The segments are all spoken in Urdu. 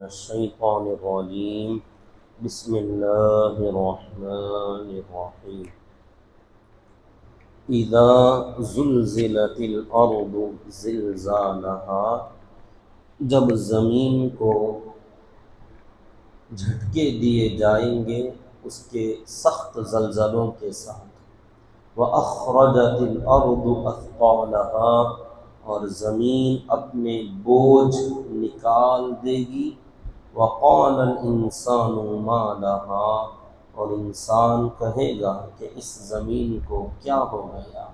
الشیطان الرجیم بسم اللہ الرحمن الرحیم اذا زلزلت الارض زلزالها جب زمین کو جھٹکے دیے جائیں گے اس کے سخت زلزلوں کے ساتھ، وَأَخْرَجَتِ الْأَرْضُ أَثْقَالَهَا اور زمین اپنے بوجھ نکال دے گی، وَقَالَ الْإِنسَانُ مَا لَهَا اور انسان کہے گا کہ اس زمین کو کیا ہو گیا،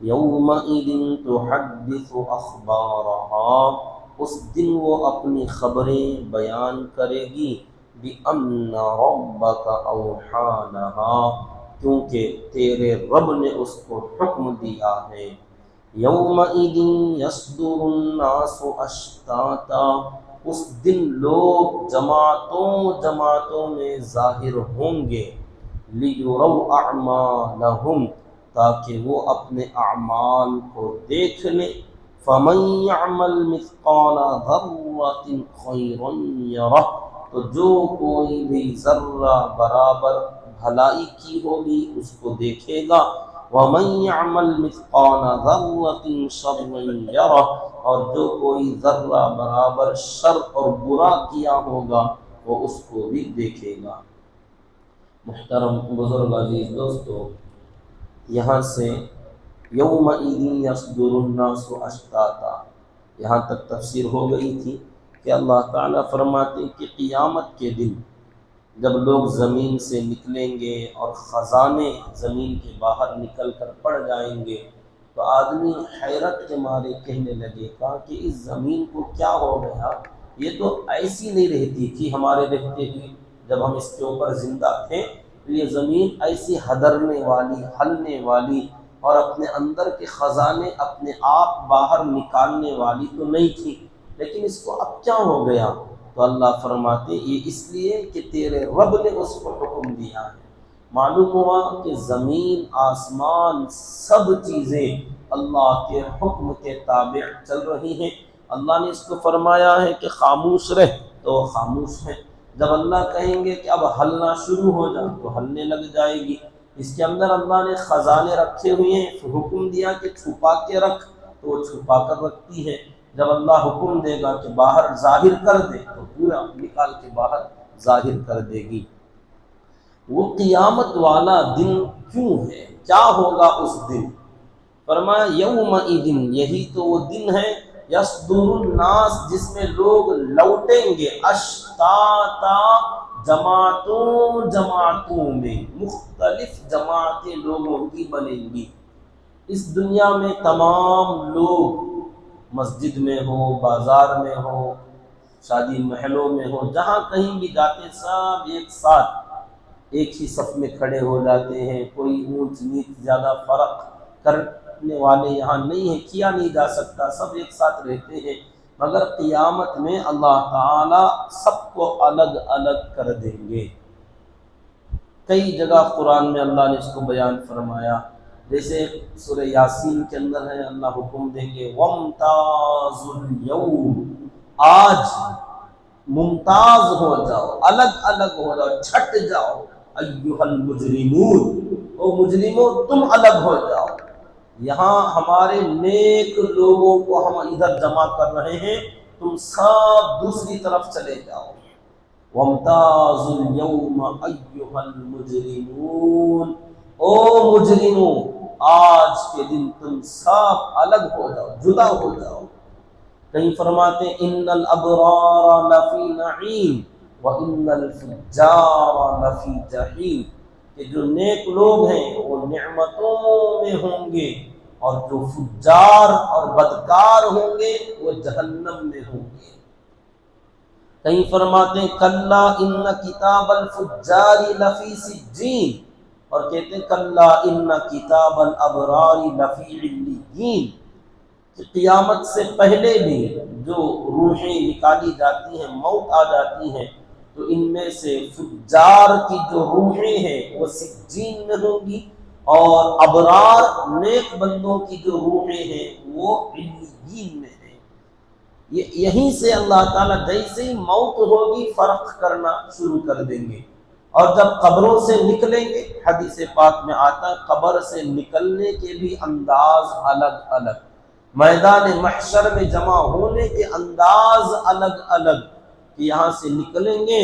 يَوْمَئِذٍ تُحَدِّثُ أَخْبَارَهَا اس دن وہ اپنی خبریں بیان کرے گی، بِأَنَّ رَبَّكَ أَوْحَىٰ لَهَا کیونکہ تیرے رب نے اس کو حکم دیا ہے، یومئذ یصدر الناس اشتاتا اس دن لوگ جماعتوں میں ظاہر ہوں گے، لیروا اعمالہم تاکہ وہ اپنے اعمال کو دیکھ لیں، فمن یعمل مثقال ذرۃ خیرا یرہ تو جو کوئی بھی ذرہ برابر بھلائی کی ہوگی اس کو دیکھے گا، وَمَن يَعْمَلْ مِثْقَالَ ذَرَّةٍ شَرًّا يَرَهُ اور جو کوئی ذرہ برابر شر اور برا کیا ہوگا وہ اس کو بھی دیکھے گا۔ محترم بزرگ عزیز دوستو، یہاں سے یومئذ یصدر الناس اشتاتا یہاں تک تفسیر ہو گئی تھی کہ اللہ تعالیٰ فرماتے کہ قیامت کے دن جب لوگ زمین سے نکلیں گے اور خزانے زمین کے باہر نکل کر پڑ جائیں گے تو آدمی حیرت کے مارے کہنے لگے گا کہ اس زمین کو کیا ہو گیا، یہ تو ایسی نہیں رہتی تھی ہمارے رہتے ہی، جب ہم اس کے اوپر زندہ تھے تو یہ زمین ایسی ہدرنے والی، ہلنے والی اور اپنے اندر کے خزانے اپنے آپ باہر نکالنے والی تو نہیں تھی، لیکن اس کو اب کیا ہو گیا؟ تو اللہ فرماتے یہ اس لیے کہ تیرے رب نے اس کو حکم دیا ہے۔ معلوم ہوا کہ زمین آسمان سب چیزیں اللہ کے حکم کے تابع چل رہی ہیں۔ اللہ نے اس کو فرمایا ہے کہ خاموش رہ تو وہ خاموش ہے، جب اللہ کہیں گے کہ اب ہلنا شروع ہو جا تو ہلنے لگ جائے گی۔ اس کے اندر اللہ نے خزانے رکھے ہوئے ہیں، حکم دیا کہ چھپا کے رکھ تو وہ چھپا کر رکھتی ہے، جب اللہ حکم دے گا کہ باہر ظاہر کر دے تو پورا نکال کے باہر ظاہر کر دے گی۔ وہ قیامت والا دن کیوں ہے، کیا ہوگا اس دن؟ فرمایا یومئذ یہی تو وہ دن ہے، یصدر الناس جس میں لوگ لوٹیں گے، اشتاتا جماعتوں میں، مختلف جماعتیں لوگوں کی بنیں گی۔ اس دنیا میں تمام لوگ مسجد میں ہو، بازار میں ہو، شادی محلوں میں ہو، جہاں کہیں بھی جاتے سب ایک ساتھ ایک ہی صف میں کھڑے ہو جاتے ہیں، کوئی اونچ نیچ زیادہ فرق کرنے والے یہاں نہیں ہیں، کیا نہیں جا سکتا، سب ایک ساتھ رہتے ہیں، مگر قیامت میں اللہ تعالی سب کو الگ الگ کر دیں گے۔ کئی جگہ قرآن میں اللہ نے اس کو بیان فرمایا، جیسے سورہ یاسین کے اندر ہے، اللہ حکم دیں گے وَامْتَازُوا الْيَوْمَ آج ممتاز ہو جاؤ، الگ الگ ہو جاؤ، چھٹ جاؤ، ایھا المجرمون او مجرموں تم الگ ہو جاؤ۔ یہاں ہمارے نیک لوگوں کو ہم ادھر جمع کر رہے ہیں، تم سب دوسری طرف چلے جاؤ۔ وَامْتَازُوا الْيَوْمَ أَيُّهَا الْمُجْرِمُونَ او مجرموں آج کے دن تم سب الگ ہو جاؤ، جدا ہو جاؤ۔ کہیں فرماتے ہیں ان الابرار لفی نعیم وان الفجار لفی جحیم کہ جو نیک لوگ ہیں وہ نعمتوں میں ہوں گے اور جو فجار اور بدکار ہوں گے وہ جہنم میں ہوں گے۔ کہیں فرماتے ہیں کلا ان کتاب الفجار لفی سجین اور کہتے ہیں کلا ان کتاب الابرار لفی علیین کہ قیامت سے پہلے بھی جو روحیں نکالی جاتی ہیں، موت آ جاتی ہے، تو ان میں سے فجار کی جو روحیں ہیں وہ سجین میں ہوں گی، اور ابرار نیک بندوں کی جو روحیں ہیں وہ علیین میں ہیں۔ یہیں سے اللہ تعالیٰ جیسے ہی موت ہوگی فرق کرنا شروع کر دیں گے۔ اور جب قبروں سے نکلیں گے، حدیث پاک میں آتا ہے قبر سے نکلنے کے بھی انداز الگ الگ، میدان محشر میں جمع ہونے کے انداز الگ الگ، کہ یہاں سے نکلیں گے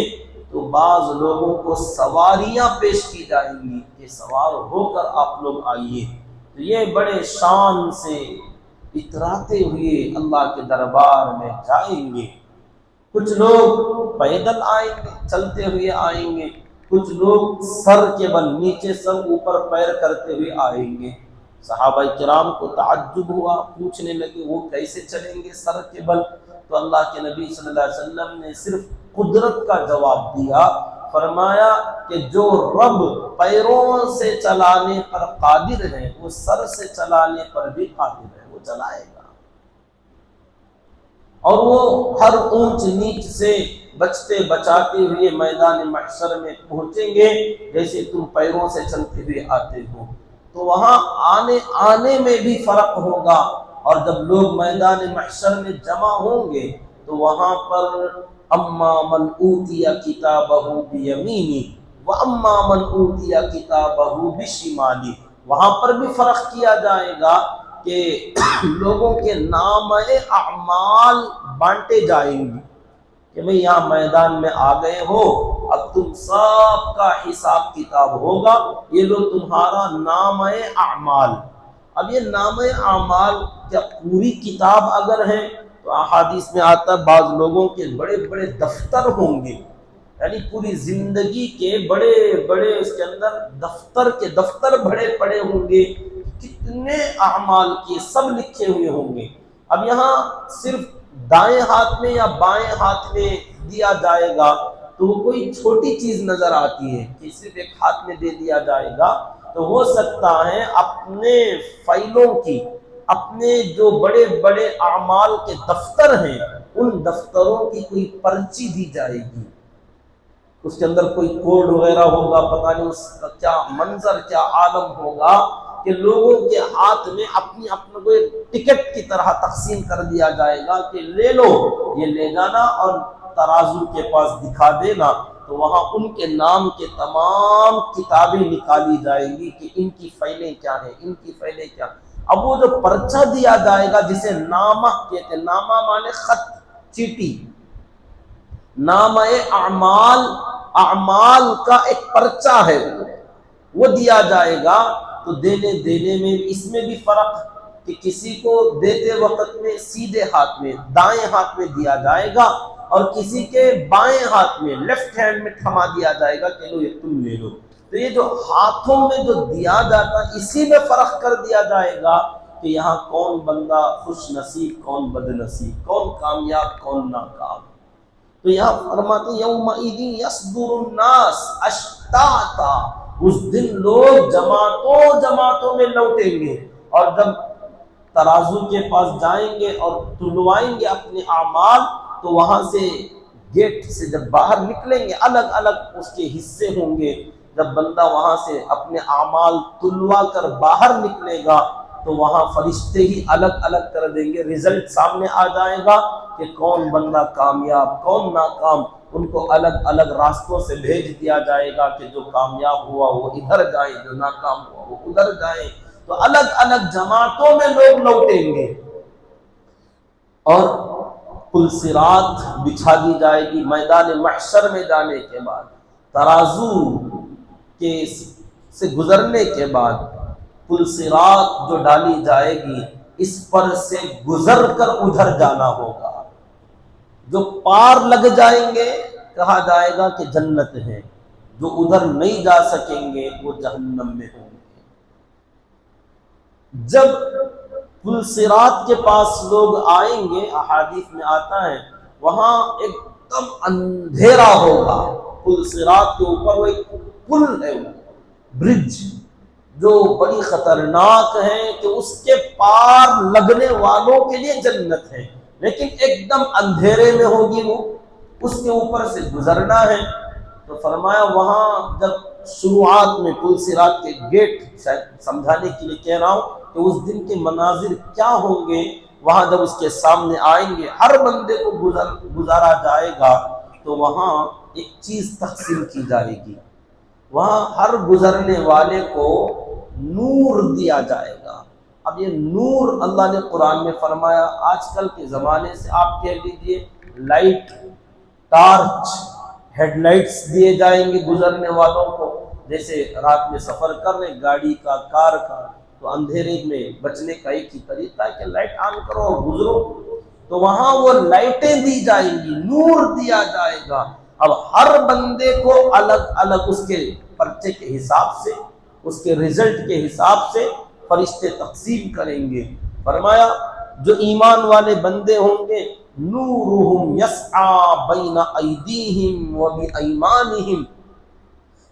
تو بعض لوگوں کو سواریاں پیش کی جائیں گی کہ سوار ہو کر آپ لوگ آئیے، تو یہ بڑے شان سے اتراتے ہوئے اللہ کے دربار میں جائیں گے۔ کچھ لوگ پیدل آئیں گے، چلتے ہوئے آئیں گے، کچھ لوگ سر کے بل، نیچے سر اوپر پیر کرتے ہوئے آئیں گے۔ صحابہ کرام کو تعجب ہوا، پوچھنے لگے وہ کیسے چلیں گے سر کے بل؟ تو اللہ کے نبی صلی اللہ علیہ وسلم نے صرف قدرت کا جواب دیا، فرمایا کہ جو رب پیروں سے چلانے پر قادر ہے وہ سر سے چلانے پر بھی قادر ہے، وہ چلائے گا۔ اور وہ ہر اونچ نیچ سے بچتے بچاتے ہوئے میدان محشر میں پہنچیں گے جیسے تم پیروں سے چلتے ہوئے آتے ہو، تو وہاں آنے میں بھی فرق ہوگا۔ اور جب لوگ میدان محشر میں جمع ہوں گے تو وہاں پر اما من اوتی کتابہ بیمینی واما من اوتی کتابہ بشمالی، وہاں پر بھی فرق کیا جائے گا کہ لوگوں کے نام اعمال بانٹے جائیں گے کہ بھئی یہاں میدان میں آ گئے ہو، اب تم سب کا حساب کتاب ہوگا، یہ لو تمہارا نام اعمال۔ اب یہ نام اعمال کیا پوری کتاب اگر ہے تو احادیث میں آتا ہے بعض لوگوں کے بڑے بڑے دفتر ہوں گے، یعنی پوری زندگی کے بڑے بڑے اس کے اندر دفتر کے دفتر بڑے پڑے ہوں گے، کتنے اعمال کی سب لکھے ہوئے ہوں گے۔ اب یہاں صرف دائیں ہاتھ میں یا بائیں ہاتھ میں دیا جائے گا تو وہ کوئی چھوٹی چیز نظر آتی ہے کہ صرف ایک ہاتھ میں دے دیا جائے گا، تو ہو سکتا ہے اپنے فائلوں کی، اپنے جو بڑے بڑے اعمال کے دفتر ہیں ان دفتروں کی کوئی پرچی دی جائے گی، اس کے اندر کوئی کوڈ وغیرہ ہوگا، پتہ نہیں اس کا کیا منظر کیا عالم ہوگا کہ لوگوں کے ہاتھ میں اپنی اپنے کو ایک ٹکٹ کی طرح تقسیم کر دیا جائے گا کہ لے لو، یہ لے جانا اور ترازو کے پاس دکھا دینا، تو وہاں ان کے نام کے تمام کتابیں نکالی جائیں گی کہ ان کی فائلیں کیا ہیں، ان کی فائلیں کیا۔ اب وہ جو پرچہ دیا جائے گا جسے نامہ کہتے ہیں، نامہ مانے خط، چیٹی، نام اعمال، اعمال کا ایک پرچہ ہے وہ دیا جائے گا، تو دینے میں اس میں بھی فرق کہ کسی کو دیتے وقت میں سیدھے ہاتھ میں دائیں ہاتھ میں دیا جائے گا اور کسی کے بائیں ہاتھ میں لیفٹ ہینڈ میں تھما دیا جائے گا کہ لو یہ تم لے لو۔ تو یہ جو ہاتھوں میں جو دیا جاتا ہے اسی میں فرق کر دیا جائے گا کہ یہاں کون بندہ خوش نصیب، کون بد نصیب، کون کامیاب، کون ناکام۔ تو یہاں فرماتے یومئذ یصدر الناس اشتاتا، اس دن لوگ جماعتوں جماعتوں میں لوٹیں گے، اور جب ترازو کے پاس جائیں گے اور تلوائیں گے اپنے اعمال تو وہاں سے گیٹ سے جب باہر نکلیں گے الگ الگ اس کے حصے ہوں گے، جب بندہ وہاں سے اپنے اعمال تلوا کر باہر نکلے گا تو وہاں فرشتے ہی الگ الگ کر دیں گے، رزلٹ سامنے آ جائے گا کہ کون بندہ کامیاب، کون ناکام، ان کو الگ الگ راستوں سے بھیج دیا جائے گا کہ جو کامیاب ہوا وہ ادھر جائے، جو ناکام ہوا وہ ادھر جائے۔ تو الگ الگ جماعتوں میں لوگ لوٹیں گے اور پل صراط بچھا دی جائے گی۔ میدان محشر میں جانے کے بعد، ترازو کے سے گزرنے کے بعد پل صراط جو ڈالی جائے گی اس پر سے گزر کر ادھر جانا ہوگا، جو پار لگ جائیں گے کہا جائے گا کہ جنت ہے، جو ادھر نہیں جا سکیں گے وہ جہنم میں ہوں گے۔ جب پل صراط کے پاس لوگ آئیں گے، احادیث میں آتا ہے وہاں ایک دم اندھیرا ہوگا، پل صراط کے اوپر وہ ایک پل ہے، برج جو بڑی خطرناک ہے کہ اس کے پار لگنے والوں کے لیے جنت ہے، لیکن ایک دم اندھیرے میں ہوگی وہ، اس کے اوپر سے گزرنا ہے۔ تو فرمایا وہاں جب شروعات میں پل صراط کے گیٹ، شاید سمجھانے کے لیے کہہ رہا ہوں کہ اس دن کے مناظر کیا ہوں گے، وہاں جب اس کے سامنے آئیں گے ہر بندے کو گزارا جائے گا تو وہاں ایک چیز تقسیم کی جائے گی، وہاں ہر گزرنے والے کو نور دیا جائے گا۔ اب یہ نور اللہ نے قرآن میں فرمایا، آج کل کے زمانے سے آپ کہہ لیجئے لائٹ، ٹارچ، ہیڈ لائٹس دیے جائیں گے گزرنے والوں کو، جیسے رات میں سفر کر رہے گاڑی کا، کار کا، تو اندھیرے میں بچنے کا ایک ہی طریقہ ہے کہ لائٹ آن کرو اور گزرو، تو وہاں وہ لائٹیں دی جائیں گی، نور دیا جائے گا۔ اب ہر بندے کو الگ الگ اس کے پرچے کے حساب سے، اس کے رزلٹ کے حساب سے فرشتے تقسیم کریں گے۔ فرمایا جو ایمان والے بندے ہوں گے نورہم یسعی بین ایدیہم و بایمانہم،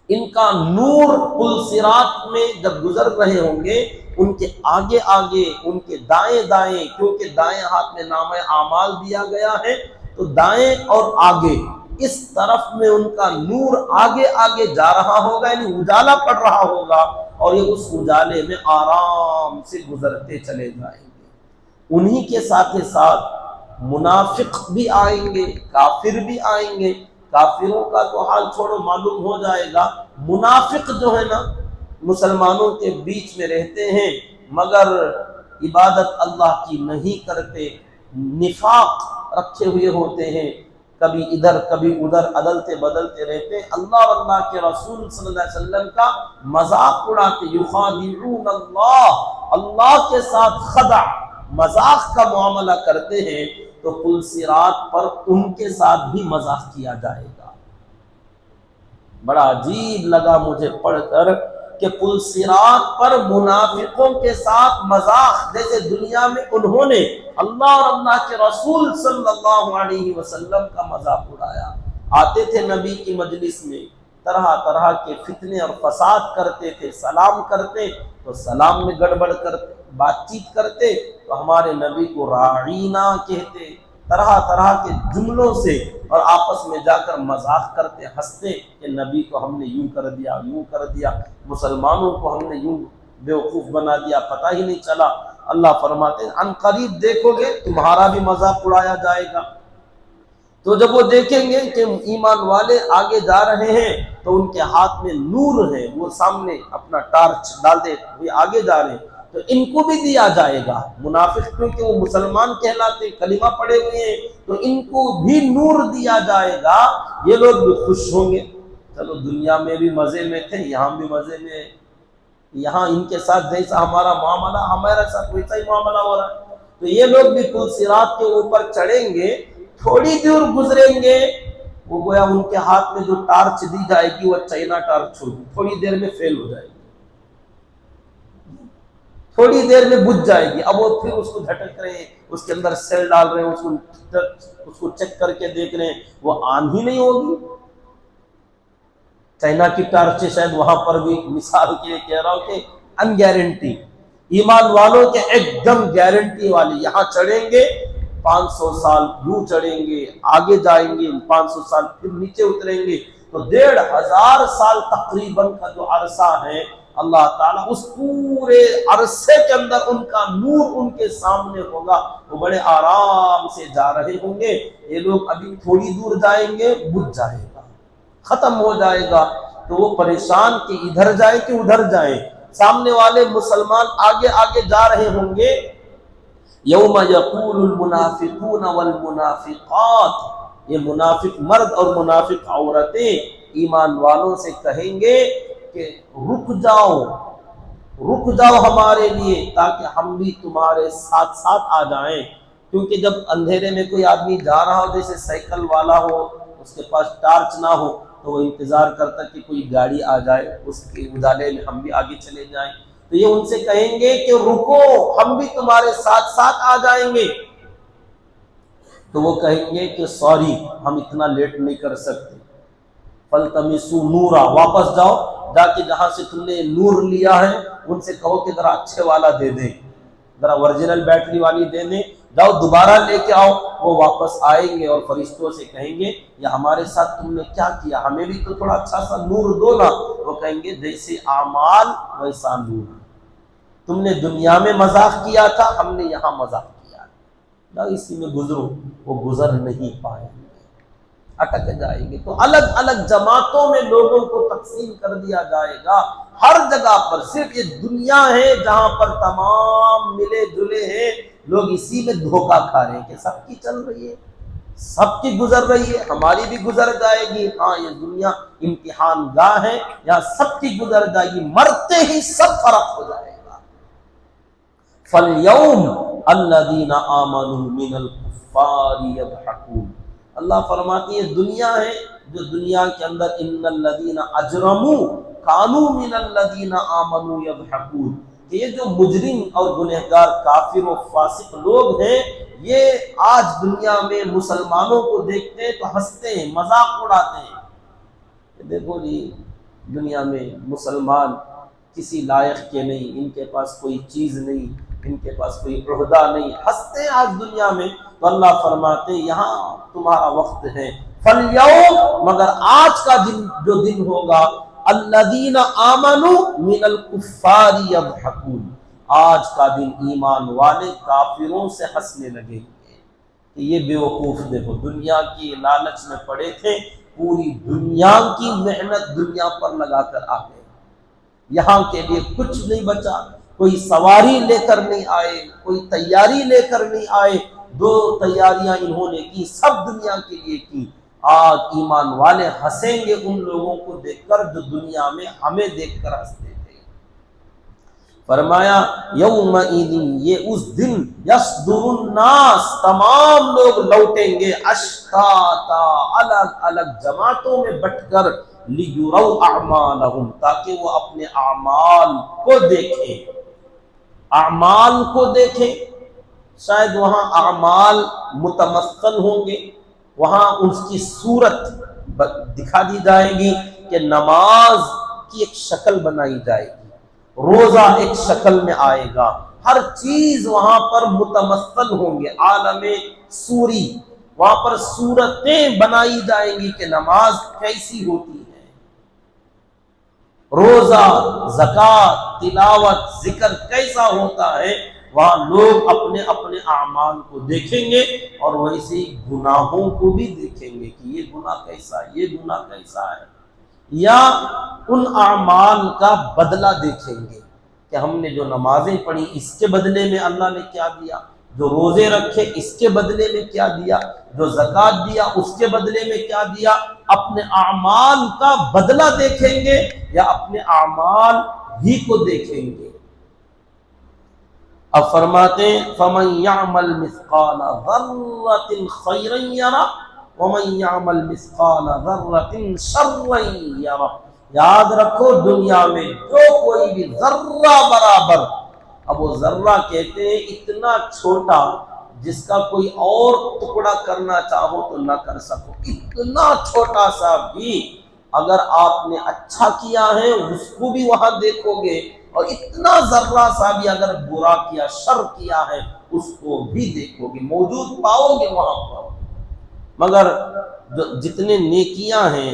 ان کا نور پل صراط میں جب گزر رہے ہوں گے ان کے آگے آگے، ان کے دائیں دائیں، کیونکہ دائیں ہاتھ میں نامہ اعمال دیا گیا ہے تو دائیں اور آگے اس طرف میں ان کا نور آگے آگے جا رہا ہوگا، یعنی اجالا پڑ رہا ہوگا، اور یہ اس اجالے میں آرام سے گزرتے چلے جائیں گے۔ انہی کے ساتھ ساتھ منافق بھی آئیں گے، کافر بھی آئیں گے۔ کافروں کا تو حال چھوڑو، معلوم ہو جائے گا۔ منافق جو ہے نا مسلمانوں کے بیچ میں رہتے ہیں مگر عبادت اللہ کی نہیں کرتے، نفاق رکھے ہوئے ہوتے ہیں، کبھی ادھر کبھی ادھر عدلتے بدلتے رہتے ہیں، اللہ اور اللہ کے رسول صلی اللہ علیہ وسلم کا مذاق اڑاتے، یخادعون اللہ، اللہ کے ساتھ خدع، مذاق کا معاملہ کرتے ہیں، تو پل صراط پر ان کے ساتھ بھی مذاق کیا جائے گا۔ بڑا عجیب لگا مجھے پڑھ کر کہ پل صراط پر منافقوں کے ساتھ مذاق، جیسے دنیا میں انہوں نے اللہ اور اللہ کے رسول صلی اللہ علیہ وسلم کا مذاق اڑایا، آتے تھے نبی کی مجلس میں طرح طرح کے فتنے اور فساد کرتے تھے، سلام کرتے تو سلام میں گڑبڑ کرتے، بات چیت کرتے تو ہمارے نبی کو راعینا کہتے، طرح طرح کے جملوں سے، اور آپس میں جا کر مذاق کرتے، ہنستے کہ نبی کو ہم نے یوں کر دیا، یوں کر دیا، مسلمانوں کو ہم نے یوں بیوقوف بنا دیا، پتہ ہی نہیں چلا۔ اللہ فرماتے ہیں ان قریب دیکھو گے تمہارا بھی مذاق اڑایا جائے گا۔ تو جب وہ دیکھیں گے کہ ایمان والے آگے جا رہے ہیں تو ان کے ہاتھ میں نور ہے، وہ سامنے اپنا ٹارچ ڈال دے، وہ آگے جا رہے ہیں، تو ان کو بھی دیا جائے گا۔ منافق کیونکہ وہ مسلمان کہلاتے، کلمہ پڑھے ہوئے ہیں، تو ان کو بھی نور دیا جائے گا، یہ لوگ بھی خوش ہوں گے، چلو دنیا میں بھی مزے میں تھے، یہاں بھی مزے میں، یہاں ان کے ساتھ جیسا ہمارا معاملہ ہمارے ساتھ ویسا ہی معاملہ ہو رہا ہے، تو یہ لوگ بھی پل صراط کے اوپر چڑھیں گے، تھوڑی دور گزریں گے، وہ گویا ان کے ہاتھ میں جو ٹارچ دی جائے گی وہ چائنا ٹارچ ہوگی، تھوڑی دیر میں فیل ہو جائے گی، تھوڑی دیر میں بجھ جائے گی، اب وہ پھر اس کو جھٹک رہے ہیں، اس کے اندر سیل ڈال رہے ہیں، اس کو چیک کر کے دیکھ رہے ہیں، وہ آن ہی نہیں ہوگی۔ چائنا کی ٹارچیں شاید وہاں پر بھی، مثال کے لیے کہہ رہا ہوں کہ ان گارنٹی، ایمان والوں کے ایک دم گارنٹی والی، یہاں چڑھیں گے 500 سال یوں چڑھیں گے، آگے جائیں گے 500 سال، پھر نیچے اتریں گے، تو 1500 سال تقریباً کا جو عرصہ ہے، اللہ تعالیٰ اس پورے عرصے کے اندر ان کا نور ان کے سامنے ہوگا، وہ بڑے آرام سے جا رہے ہوں گے، یہ لوگ ابھی تھوڑی دور جائیں گے، بجھ جائے گا، ختم ہو جائے گا، تو وہ پریشان کہ ادھر جائیں کہ ادھر جائیں۔ سامنے والے مسلمان آگے آگے جا رہے ہوں گے، یوم یقول المنافقون والمنافقات، یہ منافق مرد اور منافق عورتیں ایمان والوں سے کہیں گے کہ رک جاؤ ہمارے لیے، تاکہ ہم بھی تمہارے ساتھ ساتھ آ جائیں، کیونکہ جب اندھیرے میں کوئی آدمی جا رہا ہو، جیسے سائیکل والا ہو، اس کے پاس ٹارچ نہ ہو، تو وہ انتظار کرتا کہ کوئی گاڑی آ جائے، اس کے اجالے میں ہم بھی آگے چلے جائیں، تو یہ ان سے کہیں گے کہ رکو، ہم بھی تمہارے ساتھ ساتھ آ جائیں گے، تو وہ کہیں گے کہ سوری، ہم اتنا لیٹ نہیں کر سکتے، فَالْتَمِسُوا نُورًا، واپس جاؤ، جا کے جہاں سے تم نے نور لیا ہے ان سے کہو کہ ذرا اچھے والا دے دیں، ذرا اوریجنل بیٹری والی دے دیں، جاؤ دوبارہ لے کے آؤ۔ وہ واپس آئیں گے اور فرشتوں سے کہیں گے یہ ہمارے ساتھ تم نے کیا کیا، ہمیں بھی تو تھوڑا اچھا سا نور دو نا۔ وہ کہیں گے جیسے اعمال ویسا نور، تم نے دنیا میں مذاق کیا تھا، ہم نے یہاں مذاق کیا، یا اسی میں گزرو، وہ گزر نہیں پائیں گے، اٹک جائیں گے۔ تو الگ الگ جماعتوں میں لوگوں کو تقسیم کر دیا جائے گا۔ ہر جگہ پر صرف یہ دنیا ہے جہاں پر تمام ملے جلے ہیں، لوگ اسی میں دھوکہ کھا رہے ہیں کہ سب کی چل رہی ہے، سب کی گزر رہی ہے، ہماری بھی گزر جائے گی۔ ہاں، یہ دنیا امتحان گاہ ہے، یہاں سب کی گزر جائے گی، مرتے ہی سب فرق ہو جائے گا۔ فَالْيَوْمَ الَّذِينَ آمَنُوا مِنَ الْكُفَّارِ يَضْحَكُونَ۔ اللہ فرماتی ہے دنیا ہے جو دنیا کے اندر ان الذین اجرموا کانوا من الذین آمنوا یضحکون، کہ یہ جو مجرم اور گنہگار کافر و فاسق لوگ ہیں، یہ آج دنیا میں مسلمانوں کو دیکھتے ہیں تو ہنستے ہیں، مذاق اڑاتے ہیں۔ دیکھو جی، دنیا میں مسلمان کسی لائق کے نہیں، ان کے پاس کوئی چیز نہیں، ان کے پاس کوئی عہدہ نہیں، ہنستے ہیں آج دنیا میں۔ تو اللہ فرماتے یہاں تمہارا وقت ہے، فَالْيَوْمَ، مگر آج کا دن جو دن ہوگا، الَّذِينَ آمَنُوا مِنَ الْكُفَّارِ يَضْحَكُونَ، آج کا دن ایمان والے کافروں سے ہنسنے لگیں گے کہ یہ بیوقوف دیکھو دنیا کی لالچ میں پڑے تھے، پوری دنیا کی محنت دنیا پر لگا کر آ گئے، یہاں کے لیے کچھ نہیں بچا، کوئی سواری لے کر نہیں آئے، کوئی تیاری لے کر نہیں آئے، دو تیاریاں انہوں نے کی، سب دنیا کے لیے کی۔ آج ایمان والے ہنسیں گے ان لوگوں کو دیکھ کر جو دنیا میں ہمیں دیکھ کر ہنستے تھے۔ فرمایا یومئذ، یہ اس دن، یصدر الناس، تمام لوگ لوٹیں گے، اشتاتا، الگ الگ جماعتوں میں بٹ کر، لیروا اعمالہم، تاکہ وہ اپنے اعمال کو دیکھیں، اعمال کو دیکھیں۔ شاید وہاں اعمال متمثل ہوں گے، وہاں اس کی صورت دکھا دی جائے گی کہ نماز کی ایک شکل بنائی جائے گی، روزہ ایک شکل میں آئے گا، ہر چیز وہاں پر متمثل ہوں گے، عالم سوری، وہاں پر صورتیں بنائی جائیں گی کہ نماز کیسی ہوتی ہے، روزہ، زکوٰۃ، تلاوت، ذکر کیسا ہوتا ہے۔ وہاں لوگ اپنے اپنے اعمال کو دیکھیں گے اور ویسے ہی گناہوں کو بھی دیکھیں گے کہ یہ گناہ کیسا ہے، یہ گناہ کیسا ہے، یا ان اعمال کا بدلہ دیکھیں گے کہ ہم نے جو نمازیں پڑھی اس کے بدلے میں اللہ نے کیا دیا، جو روزے رکھے اس کے بدلے میں کیا دیا، جو زکوٰۃ دیا اس کے بدلے میں کیا دیا۔ اپنے اعمال کا بدلہ دیکھیں گے یا اپنے اعمال ہی کو دیکھیں گے۔ اب فرماتے ہیں فَمَن يَعْمَلْ مِثْقَالَ ذَرَّةٍ خَيْرًا يَرَهُ وَمَن يَعْمَلْ مِثْقَالَ ذَرَّةٍ شَرًّا يَرَهُ۔ یاد رکھو دنیا میں جو کوئی بھی ذرہ برابر، اب وہ ذرہ کہتے ہیں اتنا چھوٹا جس کا کوئی اور ٹکڑا کرنا چاہو تو نہ کر سکو، اتنا چھوٹا سا بھی اگر آپ نے اچھا کیا ہے اس کو بھی وہاں دیکھو گے، اور اتنا ذرہ سا بھی اگر برا کیا، شر کیا ہے اس کو بھی دیکھو گے، موجود پاؤ گے وہاں پر۔ مگر جتنے نیکیاں ہیں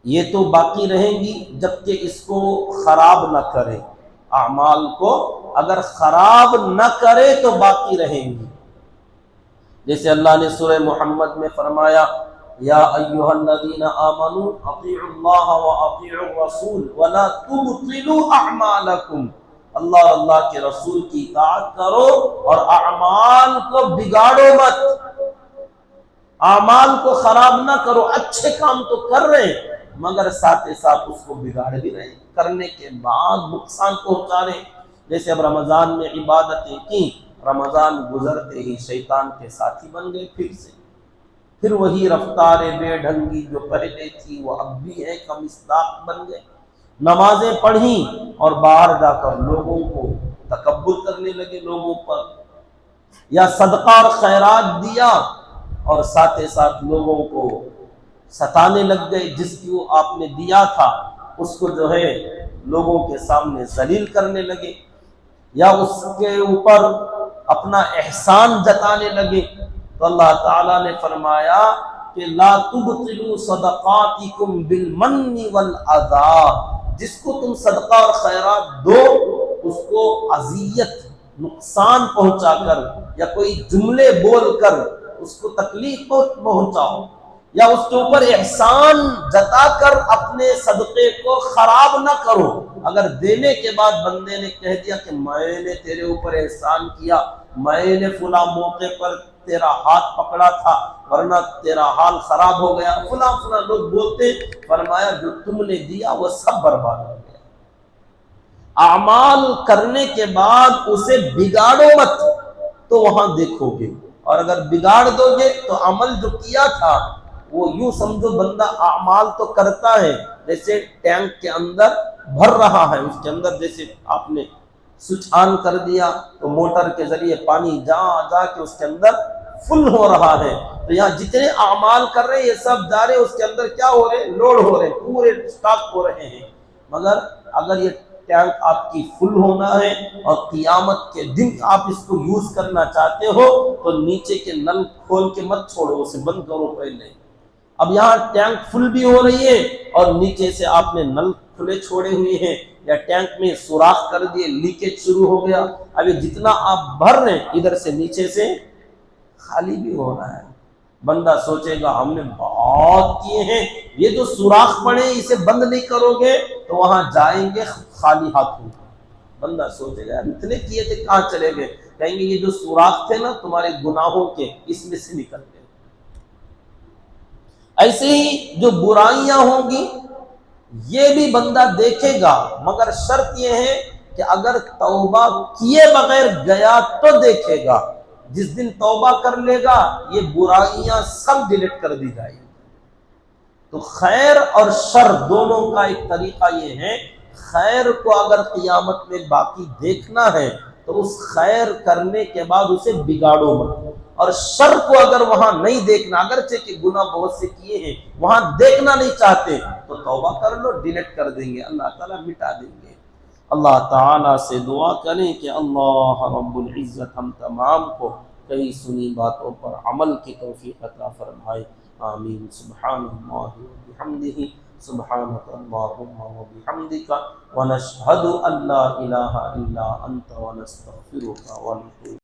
یہ تو باقی رہیں گی جبکہ اس کو خراب نہ کرے، اعمال کو اگر خراب نہ کرے تو باقی رہیں گی۔ جیسے اللہ نے سورہ محمد میں فرمایا یا ایھا الذین آمنوا اطیعوا اللہ واطیعوا الرسول ولا تبطلوا اعمالکم، اللہ اور اللہ کے رسول کی اطاعت کرو اور اعمال کو بگاڑو مت، اعمال کو خراب نہ کرو، اچھے کام تو کر رہے ہیں مگر ساتھ ساتھ اس کو بگاڑ بھی رہے ہیں، کرنے کے بعد نقصان پہنچا رہے ہیں۔ جیسے اب رمضان میں عبادتیں کی، رمضان گزرتے ہی شیطان کے ساتھی بن گئے، پھر وہی رفتار بے ڈھنگی جو پہلے تھی وہ اب بھی ہے، کم مصداق بن گئے۔ نمازیں پڑھیں اور باہر جا کر لوگوں کو تکبر کرنے لگے لوگوں پر، یا صدقہ اور خیرات دیا اور ساتھ ساتھ لوگوں کو ستانے لگ گئے، جس کو آپ نے دیا تھا اس کو جو ہے لوگوں کے سامنے ذلیل کرنے لگے، یا اس کے اوپر اپنا احسان جتانے لگے۔ تو اللہ تعالیٰ نے فرمایا کہ لا تبطلوا صدقاتکم بالمن والاذی، جس کو تم صدقہ اور خیرات دو اس کو اذیت نقصان پہنچا کر یا کوئی جملے بول کر اس کو تکلیف پہنچاؤ یا اس کے اوپر احسان جتا کر اپنے صدقے کو خراب نہ کرو۔ اگر دینے کے بعد بندے نے کہہ دیا کہ میں نے تیرے اوپر احسان کیا، میں نے فلاں موقع پر تیرا ہاتھ پکڑا تھا ورنہ تیرا حال خراب ہو گیا، فلاں فلاں لوگ بولتے، فرمایا جو تم نے دیا وہ سب برباد ہو گیا۔ اعمال کرنے کے بعد اسے بگاڑو مت، تو وہاں دیکھو گے، اور اگر بگاڑ دو گے تو عمل جو کیا تھا وہ یوں سمجھو بندہ اعمال تو کرتا ہے، جیسے ٹینک کے اندر بھر رہا ہے، اس کے اندر جیسے آپ نے سوئچ آن کر دیا تو موٹر کے ذریعے پانی جا جا کے اس کے اندر فل ہو رہا ہے، تو یہاں جتنے اعمال کر رہے ہیں یہ سب جا رہے، اس کے اندر کیا ہو رہے، لوڈ ہو رہے، پورے اسٹاک ہو رہے ہیں۔ مگر اگر یہ ٹینک آپ کی فل ہونا ہے اور قیامت کے دن آپ اس کو یوز کرنا چاہتے ہو تو نیچے کے نل کھول کے مت چھوڑو، اسے بند کرو پہلے۔ اب یہاں ٹینک فل بھی ہو رہی ہے اور نیچے سے آپ نے نل کھلے چھوڑے ہوئے ہیں یا ٹینک میں سوراخ کر دیے، لیکیج شروع ہو گیا، اب یہ جتنا آپ بھر رہے ہیں ادھر سے نیچے سے خالی بھی ہو رہا ہے۔ بندہ سوچے گا ہم نے بہت کیے ہیں، یہ جو سوراخ پڑے اسے بند نہیں کرو گے تو وہاں جائیں گے خالی ہاتھوں۔ بندہ سوچے گا اتنے کیے تھے کہاں چلے گئے، کہیں گے یہ جو سوراخ تھے نا تمہارے گناہوں کے، اس میں سے نکل گئے۔ ایسے ہی جو برائیاں ہوں گی یہ بھی بندہ دیکھے گا، مگر شرط یہ ہے کہ اگر توبہ کیے بغیر گیا تو دیکھے گا، جس دن توبہ کر لے گا یہ برائیاں سب ڈیلیٹ کر دی جائیں گی۔ تو خیر اور شر دونوں کا ایک طریقہ یہ ہے، خیر کو اگر قیامت میں باقی دیکھنا ہے تو اس خیر کرنے کے بعد اسے بگاڑو مت، اور شر کو اگر وہاں نہیں دیکھنا، اگرچہ کہ گناہ بہت سے کیے ہیں وہاں دیکھنا نہیں چاہتے تو توبہ کر لو، ڈیلیٹ کر دیں گے، اللہ تعالیٰ مٹا دیں گے۔ اللہ تعالیٰ سے دعا کریں کہ اللہ رب العزت ہم تمام کو کئی سنی باتوں پر عمل کی توفیق عطا فرمائے، آمین۔ سبحان اللہ وبحمدہ، سبحانک اللہم وبحمدک، ونشہد ان لا الہ الا انت ونستغفرک ونتوب